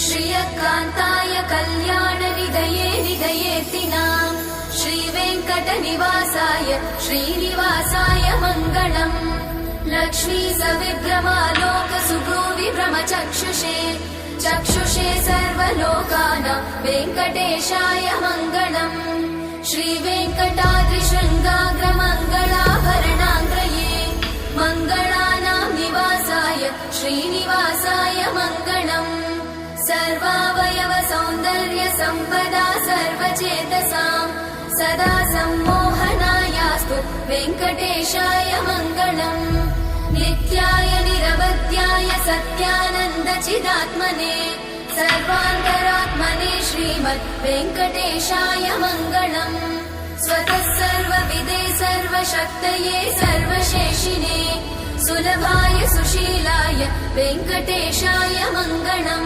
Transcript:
श्रियकान्ताय कल्याणनिधये निधयेतिनाम् श्रीवेङ्कटनिवासाय श्रीनिवासाय मङ्गलम्। लक्ष्मी सविभ्रमालोकसुभ्रूविभ्रमचक्षुषे चक्षुषे सर्वलोकानां वेङ्कटेशाय मङ्गलम्। श्रीवेङ्कटाद्रिशृङ्गाग्रमङ्गलाभरणाङ्ग्रये मङ्गलानां निवासाय श्रीनिवासाय मङ्गलम्। सर्वावयव सौन्दर्य सम्पदा सर्वचेतसां सदा सम्मोहनायास्तु वेङ्कटेशाय मङ्गलम्। नित्याय निरवध्याय सत्यानन्दचिदात्मने सर्वान्तरात्मने श्रीमद् वेङ्कटेशाय मङ्गलम्। स्वतः सर्वविदे सर्वशक्तये सर्वशेषिने सुलभाय सुशीलाय वेङ्कटेशाय मङ्गलम्।